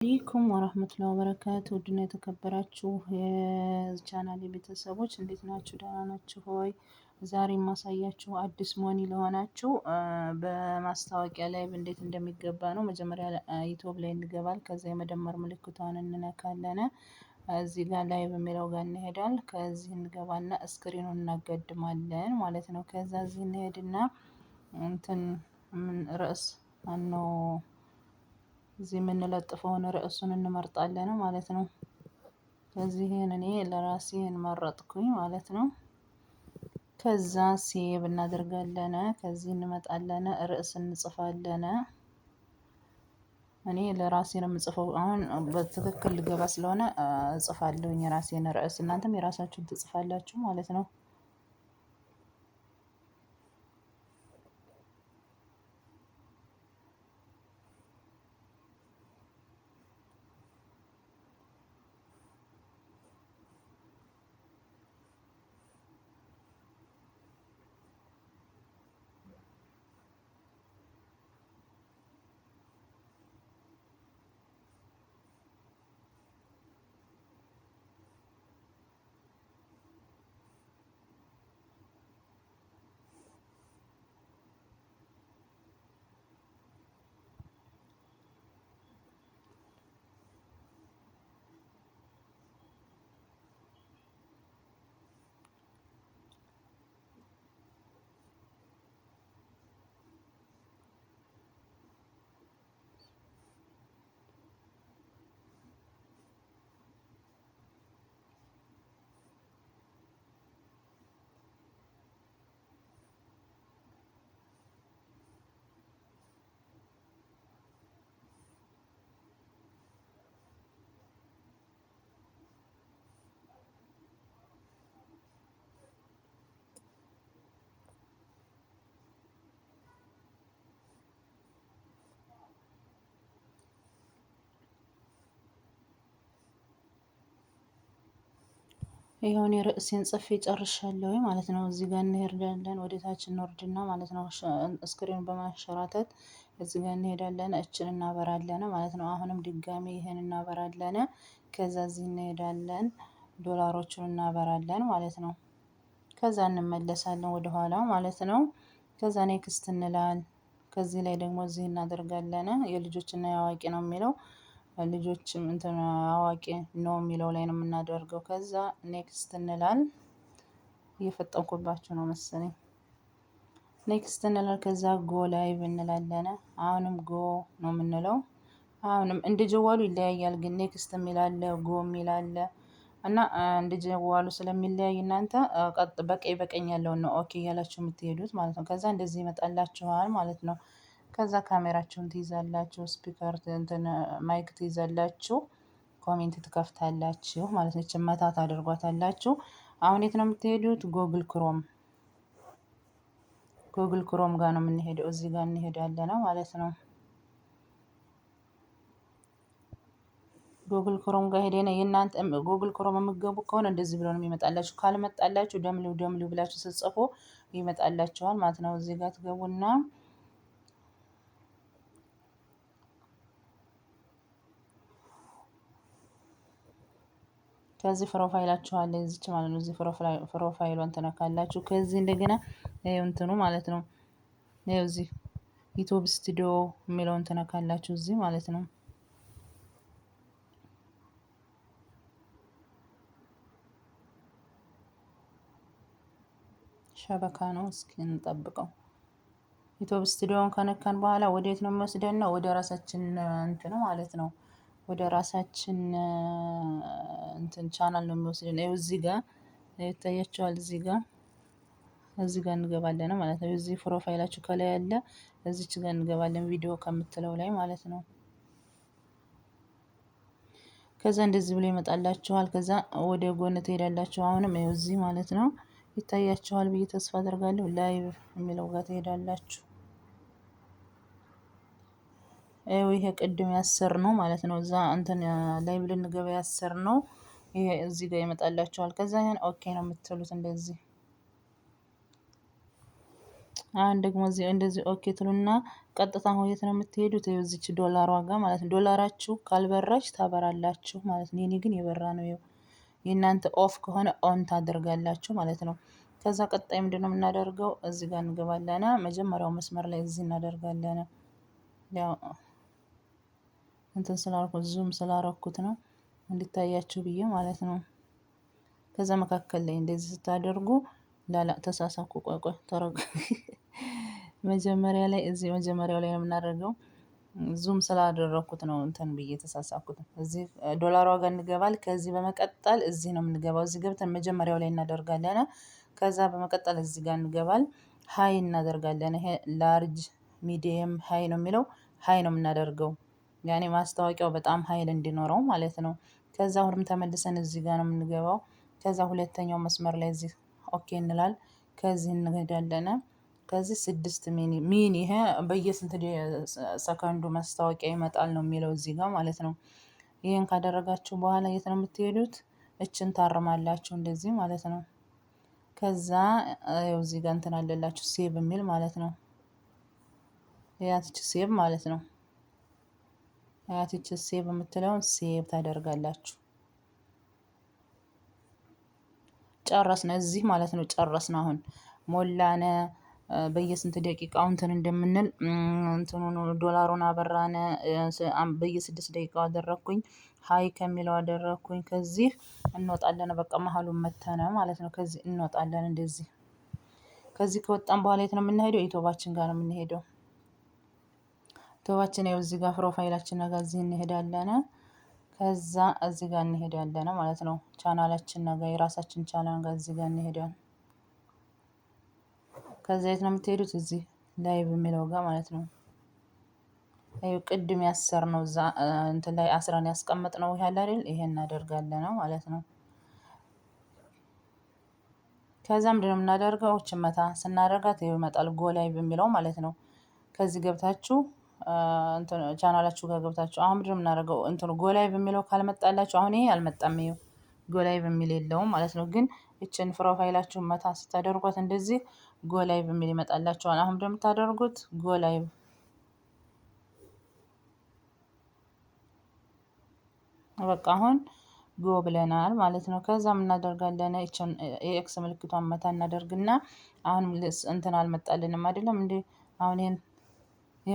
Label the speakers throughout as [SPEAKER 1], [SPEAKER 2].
[SPEAKER 1] አለይኩም ወራህመቱላሂ ወበረካቱ ውድና የተከበራችሁ የቻናሌ ቤተሰቦች እንዴት ናችሁ? ደህና ናችሁ ሆይ? ዛሬ የማሳያችሁ አዲስ ሞኒ ለሆናችሁ በማስታወቂያ ላይ እንዴት እንደሚገባ ነው። መጀመሪያ ዩቲዩብ ላይ እንገባል። ከዛ የመደመር ምልክቷን እንነካለን። እዚህ ጋር ላይ በሚለው ጋር እንሄዳል። ከዚህ እንገባና ስክሪኑን እናገድማለን ማለት ነው። ከዛ እዚህ እንሄድና እንትን ርዕስ አነው እዚህ የምንለጥፈውን ርዕሱን እንመርጣለን ማለት ነው። ከዚህን እኔ ለራሴን መረጥኩኝ ማለት ነው። ከዛ ሴቭ እናደርጋለን። ከዚህ እንመጣለን ርዕስ እንጽፋለን። እኔ ለራሴ ነው የምጽፈው። አሁን በትክክል ልገባ ስለሆነ እጽፋለሁኝ የራሴን ርዕስ። እናንተም የራሳችሁን ትጽፋላችሁ ማለት ነው። ይሄውን የርዕሴን ጽፌ ጨርሻለሁ ማለት ነው። እዚህ ጋር እንሄዳለን፣ ወደ ታች እንወርድና ማለት ነው። ስክሪኑን በማንሸራተት እዚህ ጋር እንሄዳለን፣ እችን እናበራለን ማለት ነው። አሁንም ድጋሚ ይሄን እናበራለን። ከዛ እዚህ እንሄዳለን፣ ዶላሮቹን እናበራለን ማለት ነው። ከዛ እንመለሳለን ወደ ኋላ ማለት ነው። ከዛ ኔክስት እንላለን። ከዚህ ላይ ደግሞ እዚህ እናደርጋለን። የልጆችና የአዋቂ ነው የሚለው ልጆችም እንትን አዋቂ ነው የሚለው ላይ ነው የምናደርገው። ከዛ ኔክስት እንላለን። እየፈጠንኩባችሁ ነው መሰለኝ። ኔክስት እንላለን። ከዛ ጎ ላይቭ እንላለን። አሁንም ጎ ነው የምንለው። አሁንም እንደ ጀዋሉ ይለያያል፣ ግን ኔክስት የሚላለ ጎ የሚላለ እና እንደ ጀዋሉ ስለሚለያይ እናንተ በቀኝ በቀኝ ያለውን ነው ኦኬ እያላችሁ የምትሄዱት ማለት ነው። ከዛ እንደዚህ ይመጣላችኋል ማለት ነው። ከዛ ካሜራችሁን ትይዛላችሁ፣ ስፒከር እንትን ማይክ ትይዛላችሁ፣ ኮሜንት ትከፍታላችሁ ማለት ነው። ይህችን መታ ታደርጓታላችሁ። አሁን የት ነው የምትሄዱት? ጎግል ክሮም ጋር ነው የምንሄደው። እዚህ ጋር እንሄዳለን ማለት ነው። ጉግል ክሮም ጋር ሄደን የእናንተ ጉግል ክሮም የምትገቡ ከሆነ እንደዚህ ብሎ ነው የሚመጣላችሁ። ካልመጣላችሁ ደምሊው ብላችሁ ስትጽፉ ይመጣላችኋል ማለት ነው። እዚህ ጋር ትገቡና ከዚህ ፕሮፋይላችሁ አለ እዚች ማለት ነው። እዚህ ፕሮፋይሏን ትነካላችሁ። ከዚህ እንደገና ይሄው እንትኑ ማለት ነው። ይሄው እዚህ ዩቲዩብ ስቱዲዮ የሚለውን ትነካላችሁ እዚህ ማለት ነው። ሸበካ ነው። እስኪ እንጠብቀው። ዩቲዩብ ስቱዲዮን ከነካን በኋላ ወዴት ነው የሚወስደን? ነው ወደ ራሳችን እንትን ማለት ነው። ወደ ራሳችን እንትን ቻናል ነው የሚወስደን። ይኸው እዚህ ጋር ይታያችኋል። እዚህ ጋር እንገባለን ማለት ነው። እዚህ ፕሮፋይላችሁ ከላይ ያለ እዚች ጋር እንገባለን፣ ቪዲዮ ከምትለው ላይ ማለት ነው። ከዛ እንደዚህ ብሎ ይመጣላችኋል። ከዛ ወደ ጎን ትሄዳላችሁ። አሁንም ይኸው እዚህ ማለት ነው ይታያችኋል ብዬ ተስፋ አደርጋለሁ። ላይቭ የሚለው ጋር ትሄዳላችሁ። ይሄ ቅድም ያሰር ነው ማለት ነው። እዛ እንትን ላይቭ ልንገባ ያሰር ነው። ይሄ እዚህ ጋር ይመጣላችኋል። ከዛ ይሄን ኦኬ ነው የምትሉት እንደዚህ አሁን ደግሞ እዚህ እንደዚህ ኦኬ ትሉና ቀጥታ አሁን የት ነው የምትሄዱት? እዚች ዶላር ዋጋ ማለት ነው። ዶላራችሁ ካልበራች ታበራላችሁ ማለት ነው። የኔ ግን የበራ ነው። ይኸው የእናንተ ኦፍ ከሆነ ኦን ታደርጋላችሁ ማለት ነው። ከዛ ቀጣይ ምንድነው የምናደርገው? እዚህ ጋር እንገባለን። መጀመሪያው መስመር ላይ እዚህ እናደርጋለን። ያው እንትን ስላልኩት ዙም ስላረኩት ነው እንዲታያችሁ ብዬ ማለት ነው። ከዛ መካከል ላይ እንደዚህ ስታደርጉ ላላ ተሳሳኩ። ቆይ ቆይ ተረጋ። መጀመሪያ ላይ እዚህ መጀመሪያው ላይ ነው የምናደርገው። ዙም ስላደረኩት ነው እንትን ብዬ ተሳሳኩት። እዚህ ዶላር ዋጋ እንገባል። ከዚህ በመቀጠል እዚህ ነው የምንገባው። እዚህ ገብተን መጀመሪያው ላይ እናደርጋለን። ከዛ በመቀጠል እዚህ ጋር እንገባል። ሀይ እናደርጋለን። ይሄ ላርጅ ሚዲየም ሀይ ነው የሚለው ሀይ ነው የምናደርገው። ያኔ ማስታወቂያው በጣም ሀይል እንዲኖረው ማለት ነው። ከዛ አሁንም ተመልሰን እዚህ ጋር ነው የምንገባው። ከዛ ሁለተኛው መስመር ላይ እዚህ ኦኬ እንላል። ከዚህ እንሄዳለን። ከዚህ 6 ሚኒ ይሄ በየስንት ሰከንዱ ማስታወቂያ ይመጣል ነው የሚለው እዚህ ጋር ማለት ነው። ይሄን ካደረጋችሁ በኋላ የት ነው የምትሄዱት? እችን ታርማላችሁ እንደዚህ ማለት ነው። ከዛ ያው እዚህ ጋር እንትን አለላችሁ ሴቭ የሚል ማለት ነው። ያትች ሴቭ ማለት ነው። ያትች ሴቭ የምትለውን ሴቭ ታደርጋላችሁ። ጨረስነ እዚህ ማለት ነው። ጨረስነ አሁን ሞላነ። በየስንት ደቂቃው እንትን እንደምንል እንትኑን ዶላሩን አበራነ። በየ6 ደቂቃው አደረኩኝ። ሀይ ከሚለው አደረኩኝ። ከዚህ እንወጣለን። በቃ መሀሉን መተነ ማለት ነው። ከዚህ እንወጣለን እንደዚህ። ከዚህ ከወጣን በኋላ የት ነው የምንሄደው? ዩቲዩባችን ጋር ነው የምንሄደው። ዩቲዩባችን ያው እዚህ ጋር ፕሮፋይላችን ጋር እዚህ እንሄዳለን። ከዛ እዚህ ጋር እንሄዳለን ማለት ነው። ቻናላችን ጋር የራሳችን ቻናል ጋር እዚህ ጋር እንሄዳለን። ከዛ የት ነው የምትሄዱት? እዚህ ላይቭ የሚለው ጋር ማለት ነው። ይኸው ቅድም ያሰርነው እዛ እንትን ላይ አስረን ያስቀመጥነው ይሄ አለ አይደል? ይሄን እናደርጋለን ማለት ነው። ከዛ ምንድነው የምናደርገው? ችመታ ስናደርጋት ይኸው ይመጣል ጎ ላይቭ የሚለው ማለት ነው። ከዚህ ገብታችሁ እንትን ቻናላችሁ ጋር ገብታችሁ አሁን ምንድነው የምናደርገው? እንትኑ ጎ ላይቭ የሚለው ካልመጣላችሁ አሁን ይሄ አልመጣም። ይኸው ጎ ላይቭ የሚል የለውም ማለት ነው። ግን እችን ፕሮፋይላችሁን መታ ስታደርጓት እንደዚህ ጎ ላይቭ የሚል ይመጣላችኋል። አሁን እንደምታደርጉት ጎ ላይቭ በቃ አሁን ጎ ብለናል ማለት ነው። ከዛ ምን እናደርጋለን? እችን የኤክስ ምልክቷን መታ እናደርግና አሁንም እንትን አልመጣልንም አይደለም እንዴ? አሁን ይሄን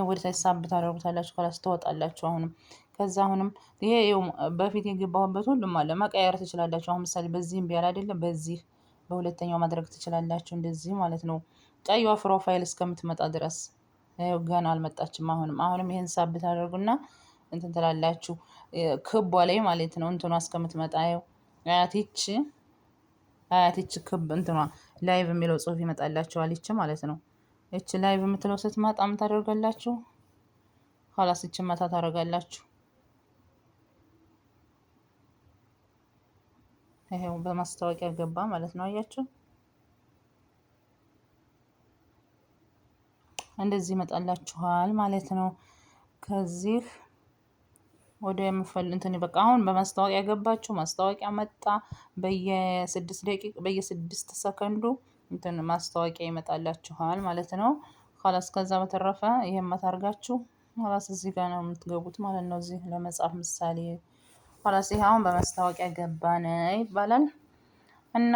[SPEAKER 1] ወደ ታች ሳብ ታደርጉታላችሁ። ከላስ ትወጣላችሁ። አሁንም ከዛ አሁንም ይሄ በፊት የገባሁበት ሁሉም አለ መቀየር ትችላላችሁ። አሁን ምሳሌ በዚህም ቢያል አይደለም በዚህ በሁለተኛው ማድረግ ትችላላችሁ። እንደዚህ ማለት ነው። ቀይዋ ፕሮፋይል እስከምትመጣ ድረስ ይኸው ገና አልመጣችም። አሁንም ይሄን ሳብ ታደርጉና እንትን ትላላችሁ ክቧ ላይ ማለት ነው። እንትኗ እስከምትመጣ ይኸው አያቲች ክብ እንትኗ ላይቭ የሚለው ጽሁፍ ይመጣላችኋል። ይች ማለት ነው። ይች ላይቭ የምትለው ስትመጣ ምን ታደርጋላችሁ? ኋላስ ይችን መታ ታደርጋላችሁ። ይሄው በማስታወቂያ ገባ ማለት ነው። አያችሁ እንደዚህ ይመጣላችኋል ማለት ነው። ከዚህ ወደ የምፈል እንትን በቃ አሁን በማስታወቂያ ገባችሁ። ማስታወቂያ መጣ። በየ6 ሰከንዱ እንትን ማስታወቂያ ይመጣላችኋል ማለት ነው። ኋላስ ከዛ በተረፈ ይሄን ማታርጋችሁ ኋላስ እዚህ ጋር ነው የምትገቡት ማለት ነው። እዚህ ለመጻፍ ምሳሌ ኋላስ ይሄ አሁን በማስታወቂያ ገባን ይባላል። እና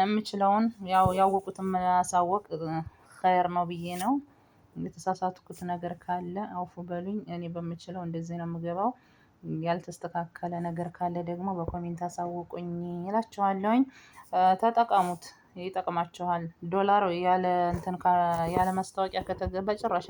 [SPEAKER 1] የምችለውን ያው ያወቁትን ማሳወቅ ኸይር ነው ብዬ ነው። የተሳሳትኩት ነገር ካለ አውፉ በሉኝ። እኔ በምችለው እንደዚህ ነው የምገባው። ያልተስተካከለ ነገር ካለ ደግሞ በኮሜንት አሳውቁኝ እላችኋለሁኝ። ተጠቀሙት፣ ይጠቅማችኋል። ዶላር ያለ እንትን ያለ ማስታወቂያ ከተገባ ጭራሽ